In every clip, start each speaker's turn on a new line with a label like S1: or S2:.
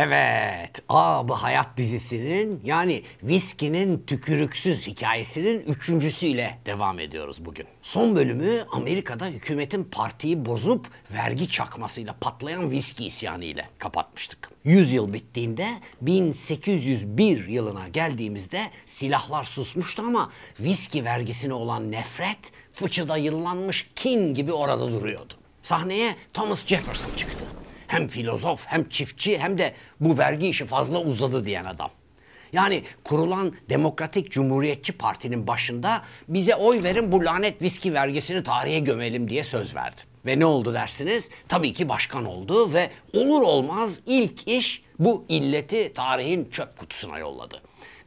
S1: Evet, Ab Hayat dizisinin yani viskinin tükürüksüz hikayesinin üçüncüsüyle devam ediyoruz bugün. Son bölümü Amerika'da hükümetin partiyi bozup vergi çakmasıyla patlayan viski isyanı ile kapatmıştık. 100 yıl bittiğinde 1801 yılına geldiğimizde silahlar susmuştu ama viski vergisine olan nefret fıçıda yıllanmış kin gibi orada duruyordu. Sahneye Thomas Jefferson çıktı. Hem filozof hem çiftçi hem de bu vergi işi fazla uzadı diyen adam. Yani kurulan Demokratik Cumhuriyetçi Parti'nin başında bize oy verin bu lanet viski vergisini tarihe gömelim diye söz verdi. Ve ne oldu dersiniz? Tabii ki başkan oldu ve olur olmaz ilk iş bu illeti tarihin çöp kutusuna yolladı.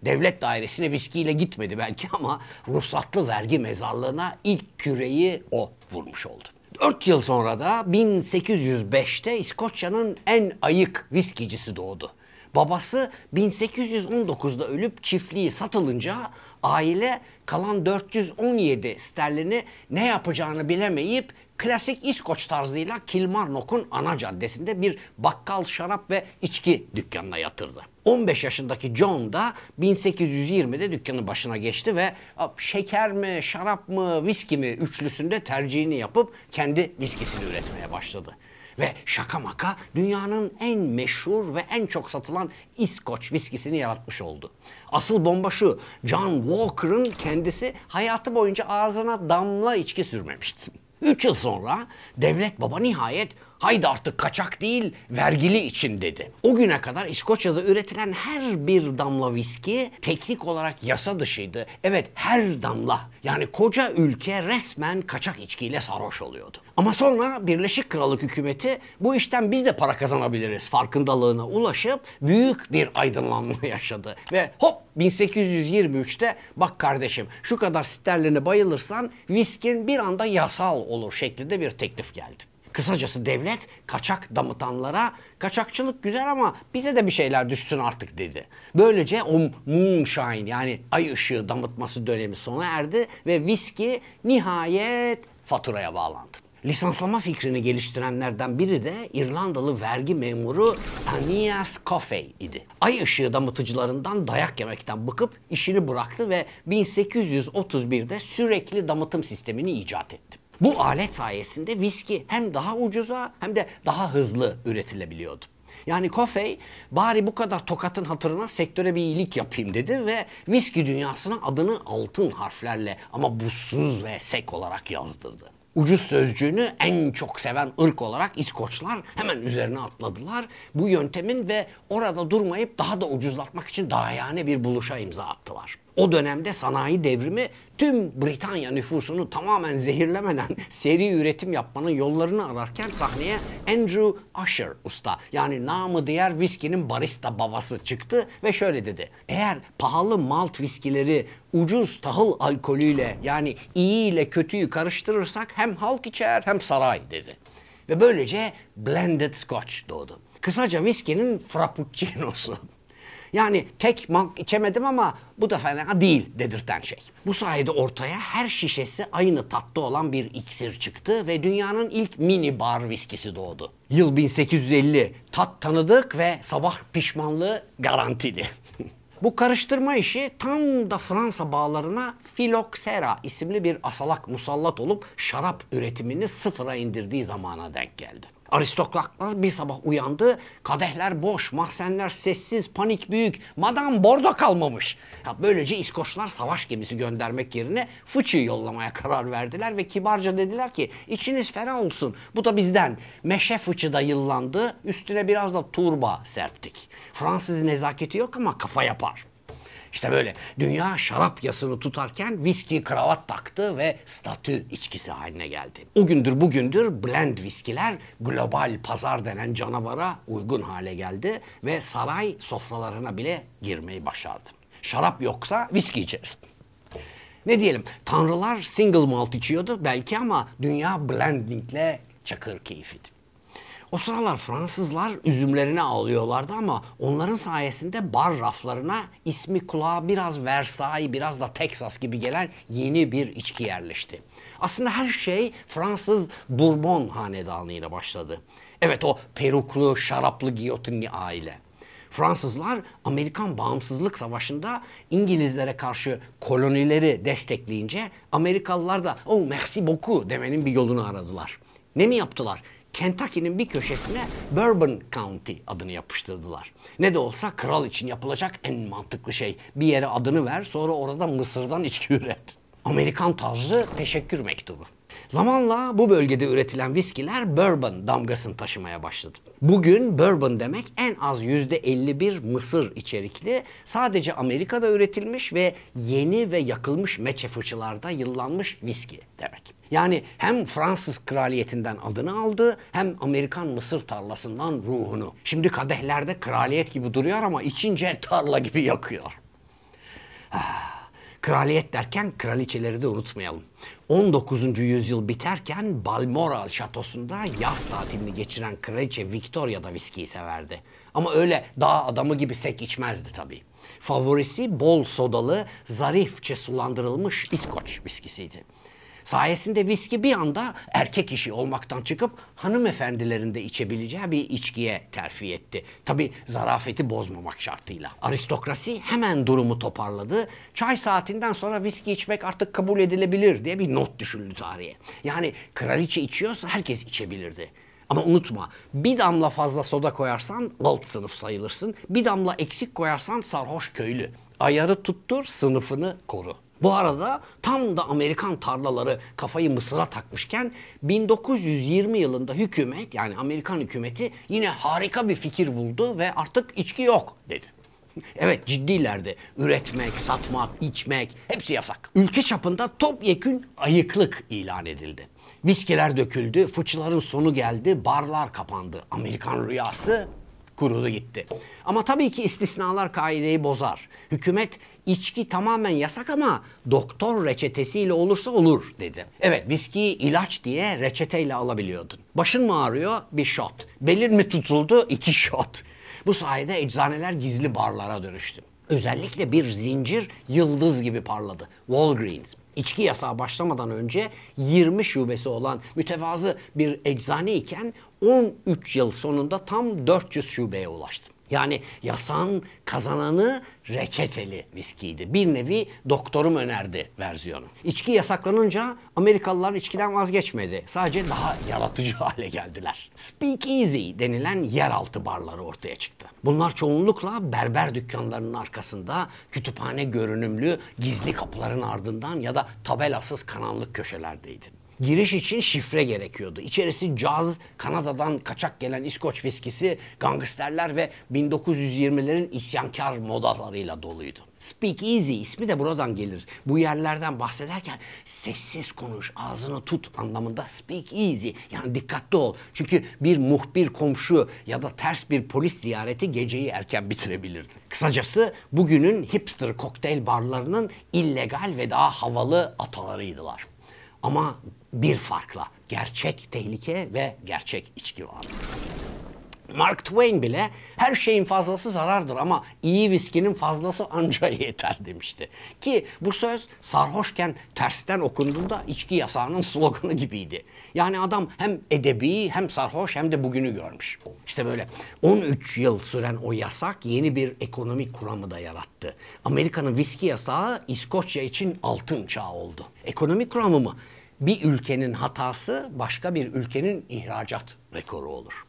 S1: Devlet dairesine viskiyle gitmedi belki ama ruhsatlı vergi mezarlığına ilk küreği o vurmuş oldu. 4 yıl sonra da 1805'te İskoçya'nın en ayık viskicisi doğdu. Babası 1819'da ölüp çiftliği satılınca aile kalan 417 sterlini ne yapacağını bilemeyip klasik İskoç tarzıyla Kilmarnock'un ana caddesinde bir bakkal, şarap ve içki dükkanına yatırdı. 15 yaşındaki John da 1820'de dükkanın başına geçti ve şeker mi, şarap mı, viski mi üçlüsünde tercihini yapıp kendi viskisini üretmeye başladı. Ve şaka maka dünyanın en meşhur ve en çok satılan İskoç viskisini yaratmış oldu. Asıl bomba şu, John Walker'ın kendisi hayatı boyunca ağzına damla içki sürmemişti. 3 yıl sonra devlet baba nihayet haydi artık kaçak değil vergili için dedi. O güne kadar İskoçya'da üretilen her bir damla viski teknik olarak yasa dışıydı. Evet, her damla, yani koca ülke resmen kaçak içkiyle sarhoş oluyordu. Ama sonra Birleşik Krallık hükümeti bu işten biz de para kazanabiliriz farkındalığına ulaşıp büyük bir aydınlanma yaşadı. Ve hop 1823'te bak kardeşim şu kadar sterline bayılırsan viskin bir anda yasal olur şeklinde bir teklif geldi. Kısacası devlet kaçak damıtanlara kaçakçılık güzel ama bize de bir şeyler düşsün artık dedi. Böylece o moonshine yani ay ışığı damıtması dönemi sona erdi ve viski nihayet faturaya bağlandı. Lisanslama fikrini geliştirenlerden biri de İrlandalı vergi memuru Aeneas Coffey idi. Ay ışığı damıtıcılarından dayak yemekten bıkıp işini bıraktı ve 1831'de sürekli damıtım sistemini icat etti. Bu alet sayesinde viski hem daha ucuza hem de daha hızlı üretilebiliyordu. Yani Coffey bari bu kadar tokatın hatırına sektöre bir iyilik yapayım dedi ve viski dünyasına adını altın harflerle ama buzsuz ve sek olarak yazdırdı. Ucuz sözcüğünü en çok seven ırk olarak İskoçlar hemen üzerine atladılar. Bu yöntemin ve orada durmayıp daha da ucuzlatmak için dahiyane bir buluşa imza attılar. O dönemde sanayi devrimi tüm Britanya nüfusunu tamamen zehirlemeden seri üretim yapmanın yollarını ararken sahneye Andrew Usher usta yani namı diğer viskinin barista babası çıktı ve şöyle dedi. Eğer pahalı malt viskileri ucuz tahıl alkolüyle yani iyi ile kötüyü karıştırırsak hem halk içer hem saray dedi. Ve böylece blended scotch doğdu. Kısaca viskinin frappuccinosu. Yani tek malt içemedim ama bu da fena değil dedirten şey. Bu sayede ortaya her şişesi aynı tatta olan bir iksir çıktı ve dünyanın ilk mini bar viskisi doğdu. Yıl 1850, tat tanıdık ve sabah pişmanlığı garantili. Bu karıştırma işi tam da Fransa bağlarına filoksera isimli bir asalak musallat olup şarap üretimini sıfıra indirdiği zamana denk geldi. Aristokratlar bir sabah uyandı, kadehler boş, mahzenler sessiz, panik büyük, madam bordo kalmamış. Böylece İskoçlar savaş gemisi göndermek yerine fıçı yollamaya karar verdiler ve kibarca dediler ki içiniz ferah olsun, bu da bizden. Meşe fıçı da yıllandı, üstüne biraz da turba serptik. Fransız nezaketi yok ama kafa yapar. İşte böyle dünya şarap yasını tutarken viski kravat taktı ve statü içkisi haline geldi. O gündür bugündür blend viskiler global pazar denen canavara uygun hale geldi ve saray sofralarına bile girmeyi başardı. Şarap yoksa viski içeriz. Ne diyelim, tanrılar single malt içiyordu belki ama dünya blendingle çakır keyfiydi. O sıralar Fransızlar üzümlerini ağlıyorlardı ama onların sayesinde bar raflarına ismi kulağa biraz Versailles, biraz da Texas gibi gelen yeni bir içki yerleşti. Aslında her şey Fransız Bourbon hanedanıyla başladı. Evet, o peruklu, şaraplı, giyotinli aile. Fransızlar Amerikan Bağımsızlık Savaşı'nda İngilizlere karşı kolonileri destekleyince Amerikalılar da "Oh merci beaucoup" demenin bir yolunu aradılar. Ne mi yaptılar? Kentucky'nin bir köşesine Bourbon County adını yapıştırdılar. Ne de olsa kral için yapılacak en mantıklı şey. Bir yere adını ver, sonra orada Mısır'dan içki üret. Amerikan tarzı teşekkür mektubu. Zamanla bu bölgede üretilen viskiler bourbon damgasını taşımaya başladı. Bugün bourbon demek en az %51 mısır içerikli, sadece Amerika'da üretilmiş ve yeni ve yakılmış meçe fıçılarda yıllanmış viski demek. Yani hem Fransız kraliyetinden adını aldı, hem Amerikan mısır tarlasından ruhunu. Şimdi kadehlerde kraliyet gibi duruyor ama içince tarla gibi yakıyor. Kraliyet derken kraliçeleri de unutmayalım. 19. yüzyıl biterken Balmoral şatosunda yaz tatilini geçiren kraliçe Victoria da viskiyi severdi. Ama öyle dağ adamı gibi sek içmezdi tabii. Favorisi bol sodalı, zarifçe sulandırılmış İskoç viskisiydi. Sayesinde viski bir anda erkek işi olmaktan çıkıp hanımefendilerin de içebileceği bir içkiye terfi etti. Tabii zarafeti bozmamak şartıyla. Aristokrasi hemen durumu toparladı. Çay saatinden sonra viski içmek artık kabul edilebilir diye bir not düşüldü tarihe. Yani kraliçe içiyorsa herkes içebilirdi. Ama unutma, bir damla fazla soda koyarsan alt sınıf sayılırsın. Bir damla eksik koyarsan sarhoş köylü. Ayarı tuttur, sınıfını koru. Bu arada tam da Amerikan tarlaları kafayı Mısır'a takmışken 1920 yılında hükümet, yani Amerikan hükümeti yine harika bir fikir buldu ve artık içki yok dedi. Evet, ciddilerdi. Üretmek, satmak, içmek hepsi yasak. Ülke çapında topyekün ayıklık ilan edildi. Viskiler döküldü, fıçıların sonu geldi, barlar kapandı. Amerikan rüyası kurudu gitti. Ama tabii ki istisnalar kaideyi bozar. Hükümet içki tamamen yasak ama doktor reçetesiyle olursa olur dedi. Evet, viskiyi ilaç diye reçeteyle alabiliyordun. Başın mı ağrıyor? Bir shot. Belin mi tutuldu? 2 shot. Bu sayede eczaneler gizli barlara dönüştü. Özellikle bir zincir yıldız gibi parladı. Walgreens. İçki yasağı başlamadan önce 20 şubesi olan mütevazı bir eczane iken 13 yıl sonunda tam 400 şubeye ulaştı. Yani yasağın kazananı reçeteli viskiydi. Bir nevi doktorum önerdi versiyonu. İçki yasaklanınca Amerikalılar içkiden vazgeçmedi. Sadece daha yaratıcı hale geldiler. Speakeasy denilen yeraltı barları ortaya çıktı. Bunlar çoğunlukla berber dükkanlarının arkasında, kütüphane görünümlü gizli kapıların ardından ya da tabelasız karanlık köşelerdeydi. Giriş için şifre gerekiyordu. İçerisi caz, Kanada'dan kaçak gelen İskoç viskisi, gangsterler ve 1920'lerin isyankar modalarıyla doluydu. Speakeasy ismi de buradan gelir. Bu yerlerden bahsederken sessiz konuş, ağzını tut anlamında speak easy. Yani dikkatli ol. Çünkü bir muhbir komşu ya da ters bir polis ziyareti geceyi erken bitirebilirdi. Kısacası bugünün hipster kokteyl barlarının illegal ve daha havalı atalarıydılar. Ama bir farkla gerçek tehlike ve gerçek içki vardı. Mark Twain bile her şeyin fazlası zarardır ama iyi viskinin fazlası anca yeter demişti. Ki bu söz sarhoşken tersten okunduğunda içki yasağının sloganı gibiydi. Yani adam hem edebi hem sarhoş hem de bugünü görmüş. İşte böyle 13 yıl süren o yasak yeni bir ekonomik kuramı da yarattı. Amerika'nın viski yasağı İskoçya için altın çağı oldu. Ekonomik kuramı mı? Bir ülkenin hatası başka bir ülkenin ihracat rekoru olur.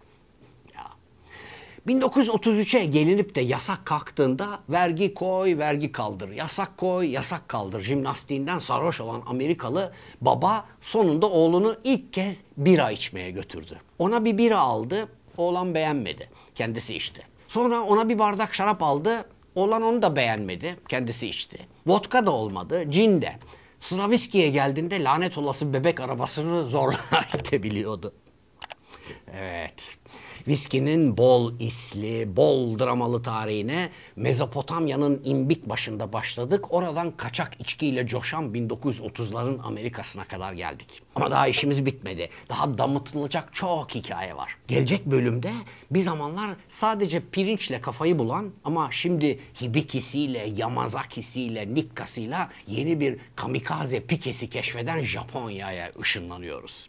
S1: 1933'e gelinip de yasak kalktığında vergi koy, vergi kaldır, yasak koy, yasak kaldır jimnastiğinden sarhoş olan Amerikalı baba sonunda oğlunu ilk kez bira içmeye götürdü. Ona bir bira aldı, oğlan beğenmedi, kendisi içti. Sonra ona bir bardak şarap aldı, oğlan onu da beğenmedi, kendisi içti. Vodka da olmadı, cin de. Sıra viskiye geldiğinde lanet olası bebek arabasını zorla itebiliyordu. Evet. Viskinin bol isli, bol dramalı tarihine Mezopotamya'nın imbik başında başladık. Oradan kaçak içkiyle coşan 1930'ların Amerika'sına kadar geldik. Ama daha işimiz bitmedi. Daha damıtılacak çok hikaye var. Gelecek bölümde bir zamanlar sadece pirinçle kafayı bulan ama şimdi Hibikisiyle, Yamazakisiyle, Nikkasıyla yeni bir kamikaze pikesi keşfeden Japonya'ya ışınlanıyoruz.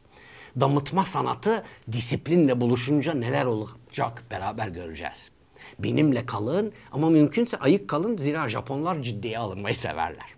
S1: Damıtma sanatı disiplinle buluşunca neler olacak beraber göreceğiz. Benimle kalın ama mümkünse ayık kalın, zira Japonlar ciddiye alınmayı severler.